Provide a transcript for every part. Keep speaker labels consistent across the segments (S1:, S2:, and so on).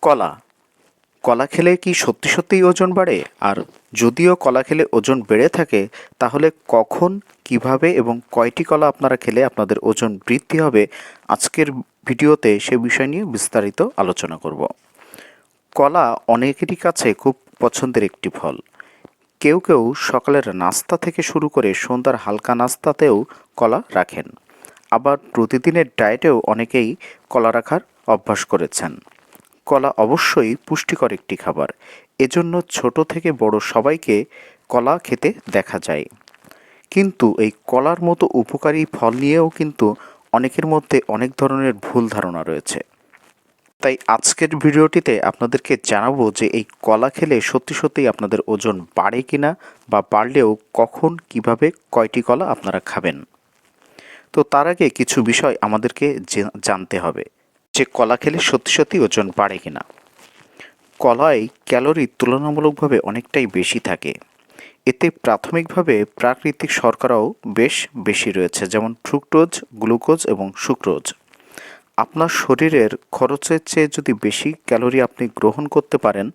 S1: কলা কলা খেলে কি সত্যি সত্যিই ওজন বাড়ে? আর যদিও কলা খেলে ওজন বেড়ে থাকে, তাহলে কখন, কিভাবে এবং কয়টি কলা আপনারা খেলে আপনাদের ওজন বৃদ্ধি হবে, আজকের ভিডিওতে সে বিষয় নিয়ে বিস্তারিত আলোচনা করব। কলা অনেকেরই কাছে খুব পছন্দের একটি ফল। কেউ কেউ সকালের নাস্তা থেকে শুরু করে সন্ধ্যার হালকা নাস্তাতেও কলা রাখেন। আবার প্রতিদিনের ডায়েটেও অনেকেই কলা রাখার অভ্যাস করেছেন। কলা অবশ্যই পুষ্টিকর একটি খাবার। এজন্য ছোট থেকে বড় সবাইকে কলা খেতে দেখা যায়। কিন্তু এই কলার মতো উপকারী ফল নিয়েও কিন্তু অনেকের মধ্যে অনেক ধরনের ভুল ধারণা রয়েছে। তাই আজকের ভিডিওটিতে আপনাদেরকে জানাবো যে এই কলা খেলে সত্যি সত্যিই আপনাদের ওজন বাড়ে কিনা, বা বাড়লেও কখন, কিভাবে, কয়টি কলা আপনারা খাবেন। তো তার আগে কিছু বিষয় আমাদেরকে জানতে হবে যে কলা খেলে সত্যি সত্যি ওজন বাড়ে কিনা। কলায় ক্যালোরি তুলনামূলকভাবে অনেকটাই বেশি থাকে। এতে প্রাথমিকভাবে প্রাকৃতিক শর্করাও বেশ বেশি রয়েছে, যেমন ফ্রুক্টোজ, গ্লুকোজ এবং সুক্রোজ। আপনার শরীরের খরচের চেয়ে যদি বেশি ক্যালোরি আপনি গ্রহণ করতে পারেন,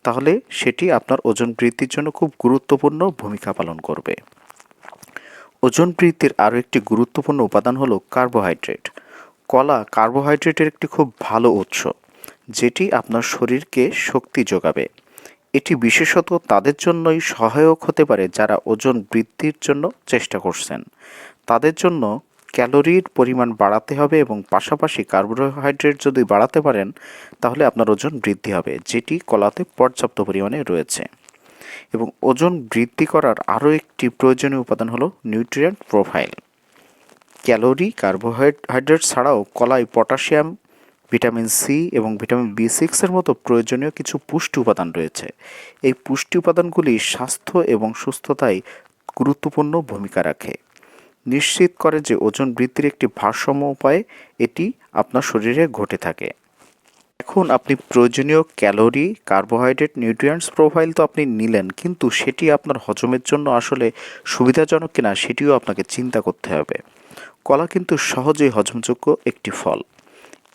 S1: তাহলে সেটি আপনার ওজন বৃদ্ধির জন্য খুব গুরুত্বপূর্ণ ভূমিকা পালন করবে। ওজন বৃদ্ধির আরও একটি গুরুত্বপূর্ণ উপাদান হলো কার্বোহাইড্রেট। কলা কার্বোহাইড্রেটের একটি খুব ভালো উৎস, যেটি আপনার শরীরকে শক্তি যোগাবে। এটি বিশেষত তাদের জন্যই সহায়ক হতে পারে যারা ওজন বৃদ্ধির জন্য চেষ্টা করছেন। তাদের জন্য ক্যালোরির পরিমাণ বাড়াতে হবে এবং পাশাপাশি কার্বোহাইড্রেট যদি বাড়াতে পারেন, তাহলে আপনার ওজন বৃদ্ধি হবে, যেটি কলাতে পর্যাপ্ত পরিমাণে রয়েছে। এবং ওজন বৃদ্ধি করার আরও একটি প্রয়োজনীয় উপাদান হলো নিউট্রিয়েন্ট প্রোফাইল। ক্যালোরি, কার্বোহাইড্রেট ছাড়াও কলায় পটাশিয়াম, ভিটামিন সি এবং ভিটামিন বি6-এর মতো প্রয়োজনীয় কিছু পুষ্টি উপাদান রয়েছে। এই পুষ্টি উপাদানগুলি স্বাস্থ্য এবং সুস্থতায় গুরুত্বপূর্ণ ভূমিকা রাখে। নিশ্চিত করে যে ওজন বৃদ্ধির একটি ভারসাম্য উপায়ে এটি আপনার শরীরে ঘটে থাকে। এখন আপনি প্রয়োজনীয় ক্যালোরি, কার্বোহাইড্রেট, নিউট্রিয়েন্টস প্রোফাইল তো আপনি নিলেন, কিন্তু সেটি আপনার হজমের জন্য আসলে সুবিধাজনক কিনা সেটিও আপনাকে চিন্তা করতে হবে। কলা কিন্তু সহজেই হজমযোগ্য একটি ফল।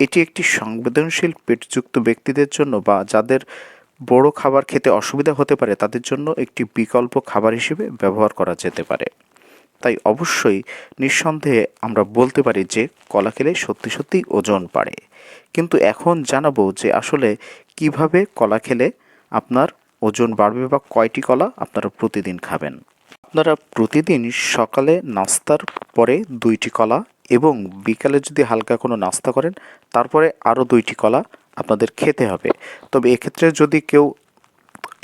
S1: এটি একটি সংবেদনশীল পেটযুক্ত ব্যক্তিদের জন্য বা যাদের বড় খাবার খেতে অসুবিধা হতে পারে, তাদের জন্য একটি বিকল্প খাবার হিসেবে ব্যবহার করা যেতে পারে। তাই অবশ্যই নিঃসন্দেহে আমরা বলতে পারি যে কলা খেলে সত্যি সত্যি ওজন বাড়ে। কিন্তু এখন জানাবো যে আসলে কিভাবে কলা খেলে আপনার ওজন বাড়বে বা কয়টি কলা আপনারা প্রতিদিন খাবেন। আপনারা প্রতিদিন সকালে নাস্তার পরে 2টি কলা এবং বিকালে যদি হালকা কোনো নাস্তা করেন, তারপরে আরও 2টি কলা আপনাদের খেতে হবে। তবে এক্ষেত্রে যদি কেউ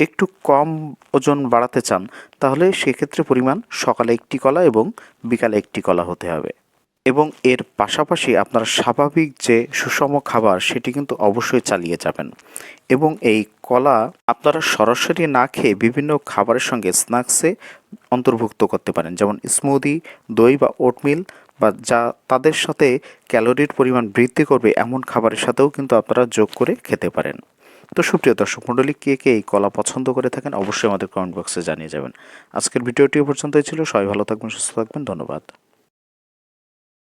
S1: একটু কম ওজন বাড়াতে চান, তাহলে সেক্ষেত্রে পরিমাণ সকালে 1টি কলা এবং বিকালে 1টি কলা হতে হবে। এবং এর পাশাপাশি আপনার স্বাভাবিক যে সুষম খাবার সেটি কিন্তু অবশ্যই চালিয়ে যাবেন। এবং এই কলা আপনারা সরাসরি না খেয়ে বিভিন্ন খাবারের সঙ্গে স্ন্যাক্সে অন্তর্ভুক্ত করতে পারেন, যেমন স্মুদি, দই বা ওটমিল, বা যা তাদের সাথে ক্যালোরির পরিমাণ বৃদ্ধি করবে এমন খাবারের সাথেও কিন্তু আপনারা যোগ করে খেতে পারেন। তো সুপ্রিয় দর্শক মণ্ডলী, কে কে এই কলা পছন্দ করে থাকেন অবশ্যই আমাদের কমেন্ট বক্সে জানিয়ে যাবেন। আজকের ভিডিওটি পর্যন্তই ছিল। সবাই ভালো থাকবেন, সুস্থ থাকবেন। ধন্যবাদ।